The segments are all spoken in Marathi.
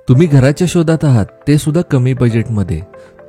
तुम्ही घराच्या शोधात आहात, ते सुद्धा कमी बजेटमध्ये,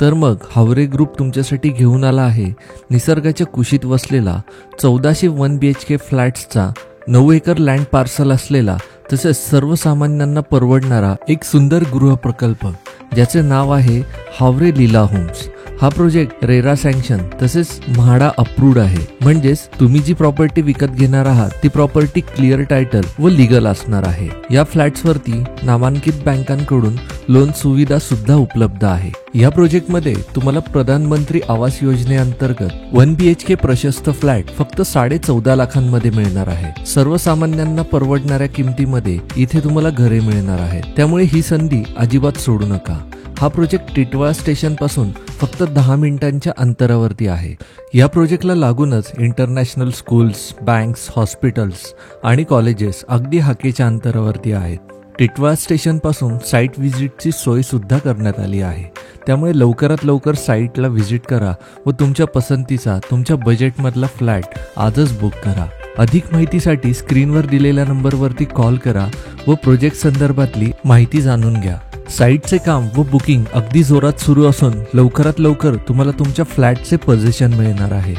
तर मग हावरे ग्रुप तुमच्यासाठी घेऊन आला आहे निसर्गाच्या कुशीत वसलेला 1400 1 BHK फ्लॅट्सचा 9 एकर लँड पार्सल असलेला तसेच सर्वसामान्यांना परवडणारा एक सुंदर गृहप्रकल्प, ज्याचे नाव आहे हावरे लीला होम्स. हा प्रोजेक्ट रेरा सँक्शन तसेच म्हाडा अप्रूव्ड आहे. म्हणजेच तुम्ही जी प्रॉपर्टी विकत घेणार आहात ती प्रॉपर्टी क्लिअर टायटल व लीगल असणार आहे. या फ्लॅट्सवरती नामांकित बँकांकडून लोन सुविधा सुद्धा उपलब्ध आहे. या प्रोजेक्टमध्ये तुम्हाला प्रधानमंत्री आवास योजनेअंतर्गत 1 BHK प्रशस्त फ्लॅट फक्त 14.5 लाखांमध्ये मिळणार आहे. सर्वसामान्यांना परवडणाऱ्या किमतीमध्ये इथे तुम्हाला घरे मिळणार आहेत. त्यामुळे ही संधी अजिबात सोडू नका. हा प्रोजेक्ट टिटवाळा स्टेशन पासून फक्त 10 मिनिटांच्या अंतरावरती आहे. या प्रोजेक्टला लागूनच इंटरनॅशनल स्कूल्स, बँक्स, हॉस्पिटल्स आणि कॉलेजेस अगदी हाकेच्या अंतरावरती आहेत. टिटवाळा स्टेशन पासून साईट व्हिजिटची सोय सुद्धा करण्यात आली आहे. त्यामुळे लवकरात लवकर साईटला व्हिजिट करा व तुमच्या पसंतीचा, तुमच्या बजेटमधला फ्लॅट आजच बुक करा. अधिक माहितीसाठी स्क्रीनवर दिलेल्या नंबरवरती कॉल करा व प्रोजेक्ट संदर्भातली माहिती जाणून घ्या. साईटचे काम व बुकिंग अगदी जोरात सुरू असून लवकरात लवकर तुम्हाला तुमच्या फ्लॅटचे पोझिशन मिळणार आहे.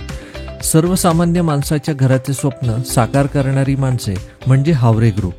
सर्वसामान्य माणसाच्या घराचे स्वप्न साकार करणारी माणसे म्हणजे हावरे ग्रुप.